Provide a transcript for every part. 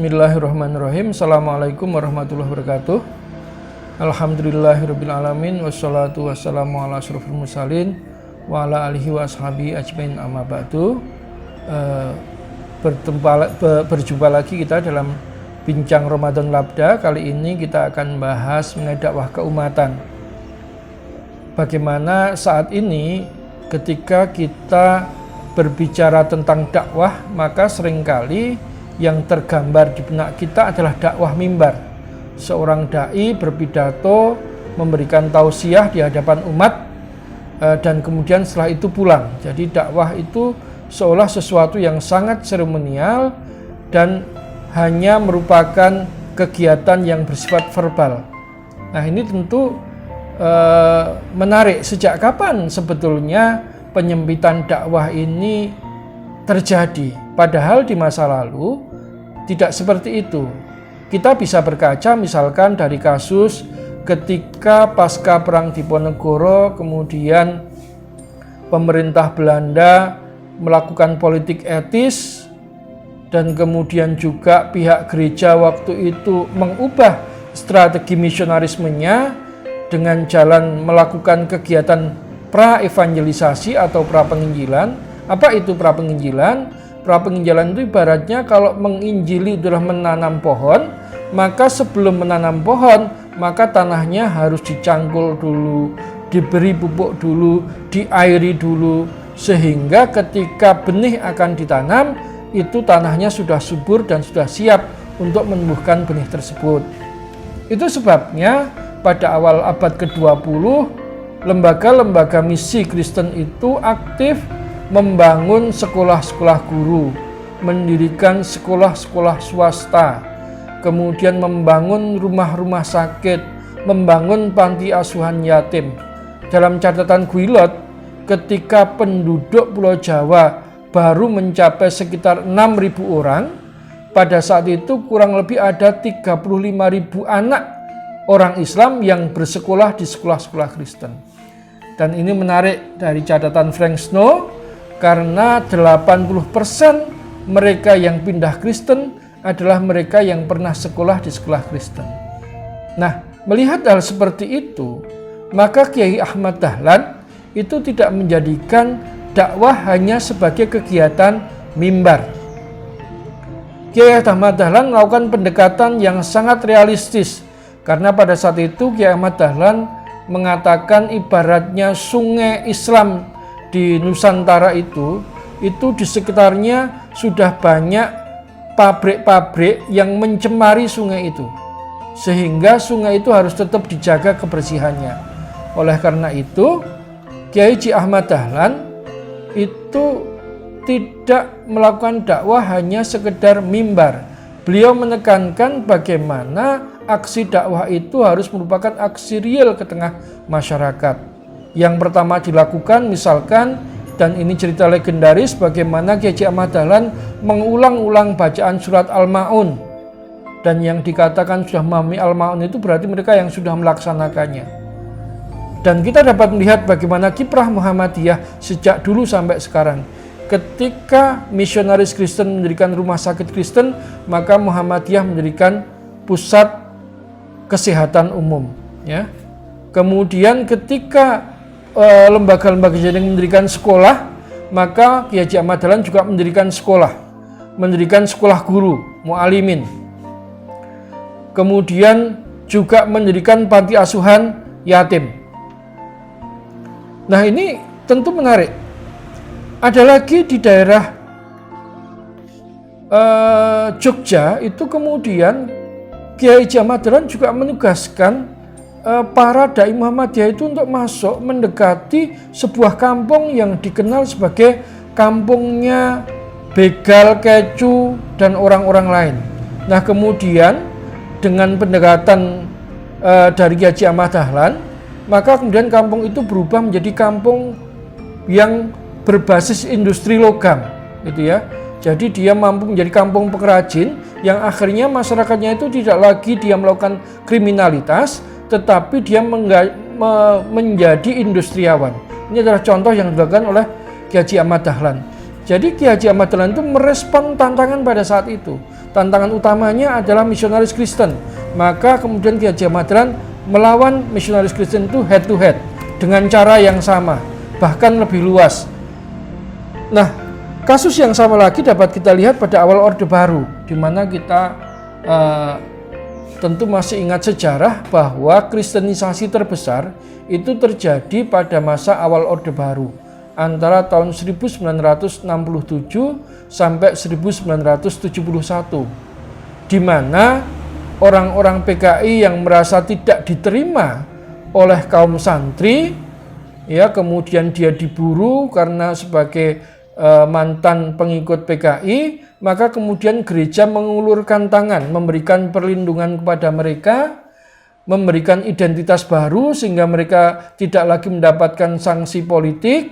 Bismillahirrahmanirrahim. Assalamualaikum warahmatullahi wabarakatuh. Alhamdulillahirrabbilalamin. Wassalatu wassalamu ala asyrofil mursalin wa ala alihi wa ashabi ajmain amma ba'du. Berjumpa lagi kita dalam Bincang Ramadan Labda. Kali ini kita akan bahas mengenai dakwah keumatan. Bagaimana saat ini ketika kita berbicara tentang dakwah, maka seringkali yang tergambar di benak kita adalah dakwah mimbar. Seorang dai berpidato, memberikan tausiah di hadapan umat, dan kemudian setelah itu pulang. Jadi dakwah itu seolah sesuatu yang sangat seremonial dan hanya merupakan kegiatan yang bersifat verbal. Nah, ini tentu menarik. Sejak kapan sebetulnya penyempitan dakwah ini terjadi? Padahal di masa lalu tidak seperti itu. Kita bisa berkaca misalkan dari kasus ketika pasca Perang Diponegoro, kemudian pemerintah Belanda melakukan politik etis, dan kemudian juga pihak gereja waktu itu mengubah strategi misionarismenya dengan jalan melakukan kegiatan pra-evangelisasi atau pra-penginjilan. Apa itu pra-penginjilan? Pra-penginjilan itu ibaratnya kalau menginjili adalah menanam pohon, maka sebelum menanam pohon, maka tanahnya harus dicangkul dulu, diberi pupuk dulu, diairi dulu, sehingga ketika benih akan ditanam, itu tanahnya sudah subur dan sudah siap untuk menumbuhkan benih tersebut. Itu sebabnya pada awal abad ke-20, lembaga-lembaga misi Kristen itu aktif membangun sekolah-sekolah guru, mendirikan sekolah-sekolah swasta, kemudian membangun rumah-rumah sakit, membangun panti asuhan yatim. Dalam catatan Guilot, ketika penduduk Pulau Jawa baru mencapai sekitar 6.000 orang, pada saat itu kurang lebih ada 35.000 anak orang Islam yang bersekolah di sekolah-sekolah Kristen. Dan ini menarik dari catatan Frank Snow, karena 80% mereka yang pindah Kristen adalah mereka yang pernah sekolah di sekolah Kristen. Nah, melihat hal seperti itu, maka Kiai Ahmad Dahlan itu tidak menjadikan dakwah hanya sebagai kegiatan mimbar. Kiai Ahmad Dahlan melakukan pendekatan yang sangat realistis, karena pada saat itu Kiai Ahmad Dahlan mengatakan ibaratnya sungai Islam di Nusantara itu di sekitarnya sudah banyak pabrik-pabrik yang mencemari sungai itu, sehingga sungai itu harus tetap dijaga kebersihannya. Oleh karena itu, Kiai Haji Ahmad Dahlan itu tidak melakukan dakwah hanya sekedar mimbar. Beliau menekankan bagaimana aksi dakwah itu harus merupakan aksi real ke tengah masyarakat. Yang pertama dilakukan misalkan, dan ini cerita legendaris, bagaimana Kiai Haji Ahmad Dahlan mengulang-ulang bacaan surat Al-Ma'un. Dan yang dikatakan sudah memahami Al-Ma'un itu berarti mereka yang sudah melaksanakannya. Dan kita dapat melihat bagaimana kiprah Muhammadiyah sejak dulu sampai sekarang. Ketika misionaris Kristen mendirikan rumah sakit Kristen, maka Muhammadiyah mendirikan pusat kesehatan umum. Ya. Kemudian ketika lembaga-lembaga yang mendirikan sekolah, maka Kiai Haji Ahmad Dahlan juga mendirikan sekolah guru, mu'alimin. Kemudian juga mendirikan panti asuhan yatim. Nah, ini tentu menarik. Ada lagi di daerah Jogja itu, kemudian Kiai Haji Ahmad Dahlan juga menugaskan para dai Muhammadiyah itu untuk masuk mendekati sebuah kampung yang dikenal sebagai kampungnya begal, kecu, dan orang-orang lain. Nah, kemudian dengan pendekatan dari Kiai Haji Ahmad Dahlan, maka kemudian kampung itu berubah menjadi kampung yang berbasis industri logam, gitu ya. Jadi dia mampu menjadi kampung pengrajin yang akhirnya masyarakatnya itu tidak lagi dia melakukan kriminalitas, tetapi dia menjadi industriawan. Ini adalah contoh yang dilakukan oleh Kiai Haji Ahmad Dahlan. Jadi Kiai Haji Ahmad Dahlan itu merespon tantangan pada saat itu. tantangan utamanya adalah misionaris Kristen. Maka kemudian Ki Haji Ahmad Dahlan melawan misionaris Kristen itu head to head dengan cara yang sama, bahkan lebih luas. Nah, kasus yang sama lagi dapat kita lihat pada awal Orde Baru, di mana kita tentu masih ingat sejarah bahwa kristenisasi terbesar itu terjadi pada masa awal Orde Baru, antara tahun 1967 sampai 1971, di mana orang-orang PKI yang merasa tidak diterima oleh kaum santri, ya, kemudian dia diburu karena sebagai mantan pengikut PKI, maka kemudian gereja mengulurkan tangan, memberikan perlindungan kepada mereka, memberikan identitas baru sehingga mereka tidak lagi mendapatkan sanksi politik,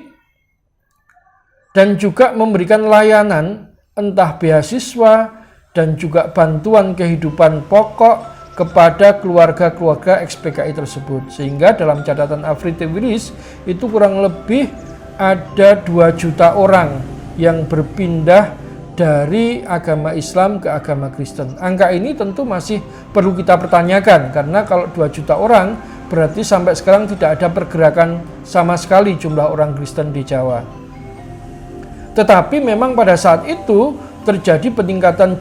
dan juga memberikan layanan entah beasiswa dan juga bantuan kehidupan pokok kepada keluarga-keluarga ex-PKI tersebut. Sehingga dalam catatan Afriti Wilis itu kurang lebih ada 2 juta orang yang berpindah dari agama Islam ke agama Kristen. Angka ini tentu masih perlu kita pertanyakan, karena kalau 2 juta orang berarti sampai sekarang tidak ada pergerakan sama sekali jumlah orang Kristen di Jawa. Tetapi memang pada saat itu terjadi peningkatan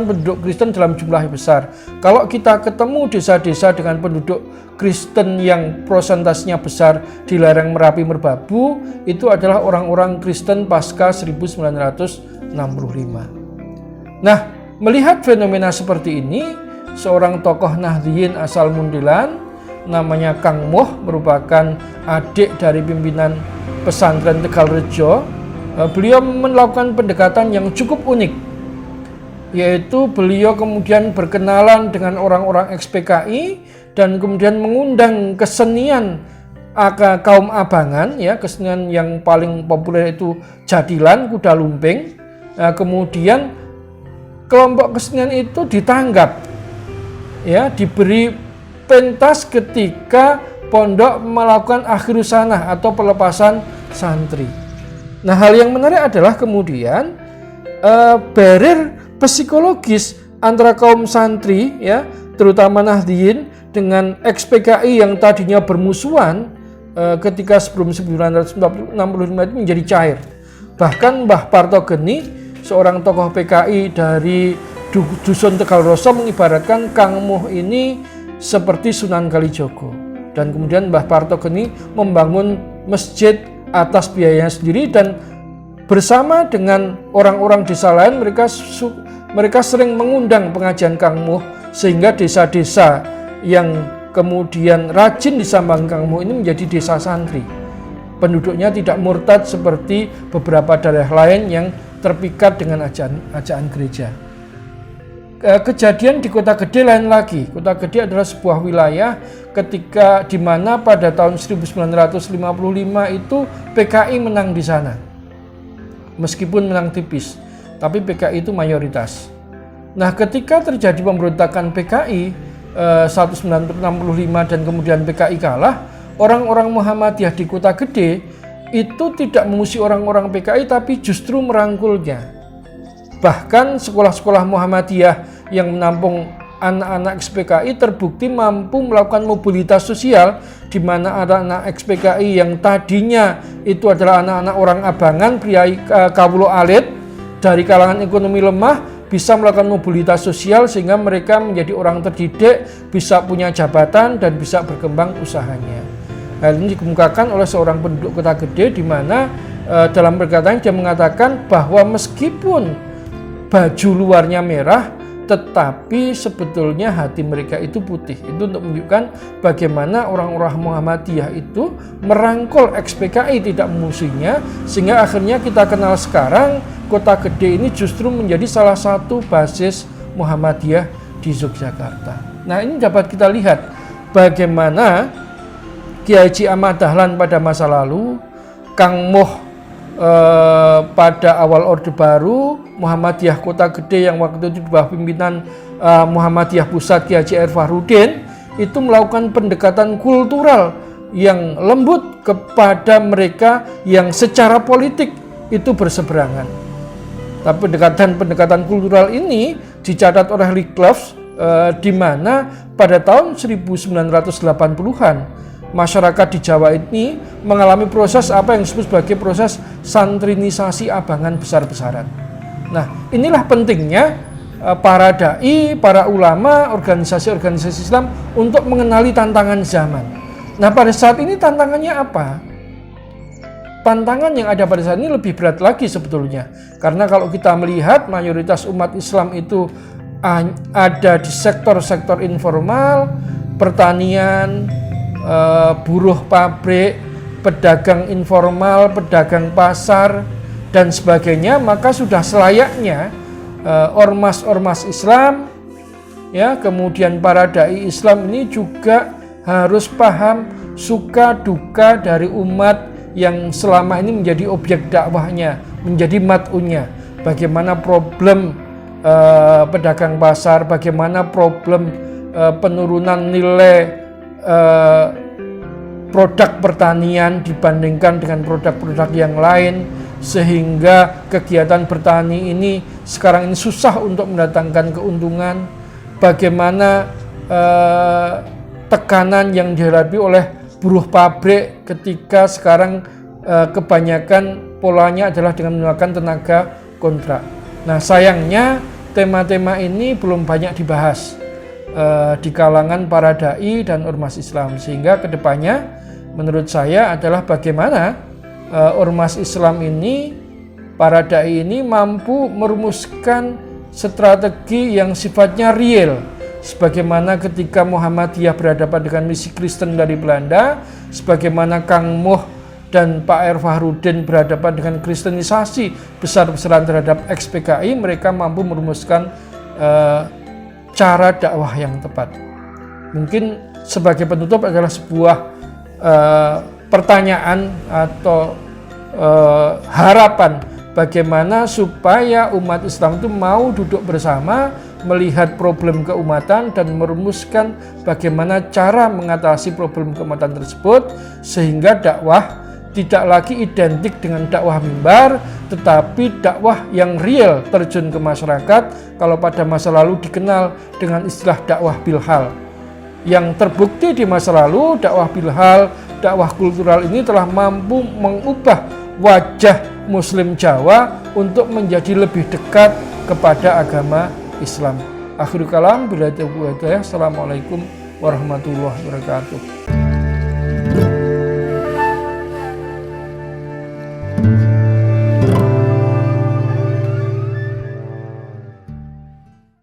penduduk Kristen dalam jumlah besar. Kalau kita ketemu desa-desa dengan penduduk Kristen yang prosentasenya besar di lereng Merapi Merbabu, itu adalah orang-orang Kristen pasca 1965. Nah, melihat fenomena seperti ini, seorang tokoh Nahdliyin asal Muntilan, namanya Kang Moh, merupakan adik dari pimpinan pesantren Tegalrejo. Beliau melakukan pendekatan yang cukup unik, yaitu beliau kemudian berkenalan dengan orang-orang ex-PKI dan kemudian mengundang kesenian kaum abangan, ya, kesenian yang paling populer itu jadilan, kuda lumping. Kemudian kelompok kesenian itu ditanggap, ya, diberi pentas ketika pondok melakukan akhirus sanah atau pelepasan santri. Nah, hal yang menarik adalah kemudian barrier psikologis antara kaum santri, ya, terutama Nahdliyin dengan ex-PKI yang tadinya bermusuhan ketika sebelum 1965 itu menjadi cair. Bahkan Mbah Parto Geni, seorang tokoh PKI dari Dusun Tegalroso, mengibaratkan Kang Moh ini seperti Sunan Kalijogo. Dan kemudian Mbah Parto Geni membangun masjid atas biayanya sendiri, dan bersama dengan orang-orang desa lain mereka sering mengundang pengajian Kang Moh, sehingga desa-desa yang kemudian rajin disambang Kang Moh ini menjadi desa santri. Penduduknya tidak murtad seperti beberapa daerah lain yang terpikat dengan ajakan gereja. Kejadian di Kota Gede lain lagi. Kota Gede adalah sebuah wilayah ketika di mana pada tahun 1955 itu PKI menang di sana. Meskipun menang tipis, tapi PKI itu mayoritas. Nah, ketika terjadi pemberontakan PKI 1965 dan kemudian PKI kalah, orang-orang Muhammadiyah di Kota Gede itu tidak mengusir orang-orang PKI, tapi justru merangkulnya. Bahkan sekolah-sekolah Muhammadiyah yang menampung anak-anak ex-PKI terbukti mampu melakukan mobilitas sosial, di mana anak-anak ex-PKI yang tadinya itu adalah anak-anak orang abangan, pria kawulo alit dari kalangan ekonomi lemah, bisa melakukan mobilitas sosial sehingga mereka menjadi orang terdidik, bisa punya jabatan dan bisa berkembang usahanya. Hal ini dikemukakan oleh seorang penduduk Kota Gede, di mana dalam perkataannya dia mengatakan bahwa meskipun baju luarnya merah, tetapi sebetulnya hati mereka itu putih. Itu untuk menunjukkan bagaimana orang-orang Muhammadiyah itu merangkul ex-PKI, tidak memusuhinya, sehingga akhirnya kita kenal sekarang Kota Gede ini justru menjadi salah satu basis Muhammadiyah di Yogyakarta. Nah, ini dapat kita lihat bagaimana Kiai Haji Ahmad Dahlan pada masa lalu, Kang Moh pada awal Orde Baru, Muhammadiyah Kota Gede yang waktu itu di bawah pimpinan Muhammadiyah Pusat Kiai Haji R. Fahrudin itu melakukan pendekatan kultural yang lembut kepada mereka yang secara politik itu berseberangan. Tapi pendekatan kultural ini dicatat oleh Lycliffe di mana pada tahun 1980-an masyarakat di Jawa ini mengalami proses apa yang disebut sebagai proses santrinisasi abangan besar-besaran. Nah, inilah pentingnya para dai, para ulama, organisasi-organisasi Islam untuk mengenali tantangan zaman. Nah, pada saat ini tantangannya apa? Tantangan yang ada pada saat ini lebih berat lagi sebetulnya. Karena kalau kita melihat mayoritas umat Islam itu ada di sektor-sektor informal, pertanian, buruh pabrik, pedagang informal, pedagang pasar, dan sebagainya, maka sudah selayaknya ormas-ormas Islam, ya, kemudian para dai Islam ini juga harus paham suka duka dari umat yang selama ini menjadi objek dakwahnya, menjadi mat'unnya. Bagaimana problem pedagang pasar, bagaimana problem penurunan nilai produk pertanian dibandingkan dengan produk-produk yang lain, sehingga kegiatan bertani ini sekarang ini susah untuk mendatangkan keuntungan. Bagaimana tekanan yang dihadapi oleh buruh pabrik ketika sekarang kebanyakan polanya adalah dengan menggunakan tenaga kontrak. Nah, sayangnya tema-tema ini belum banyak dibahas di kalangan para dai dan ormas Islam, sehingga kedepannya menurut saya adalah bagaimana ormas Islam ini, para dai ini mampu merumuskan strategi yang sifatnya real. Sebagaimana ketika Muhammadiyah berhadapan dengan misi Kristen dari Belanda, sebagaimana Kang Moh dan Pak R. Fahrudin berhadapan dengan kristenisasi besar-besaran terhadap ex-PKI, mereka mampu merumuskan cara dakwah yang tepat. Mungkin sebagai penutup adalah sebuah pertanyaan atau harapan bagaimana supaya umat Islam itu mau duduk bersama, melihat problem keumatan dan merumuskan bagaimana cara mengatasi problem keumatan tersebut, sehingga dakwah tidak lagi identik dengan dakwah mimbar, tetapi dakwah yang real terjun ke masyarakat. Kalau pada masa lalu dikenal dengan istilah dakwah bilhal, yang terbukti di masa lalu dakwah bilhal, dakwah kultural ini telah mampu mengubah wajah Muslim Jawa untuk menjadi lebih dekat kepada agama Islam. Akhirul kalam, billahi taufiq wal hidayah. Assalamualaikum warahmatullahi wabarakatuh.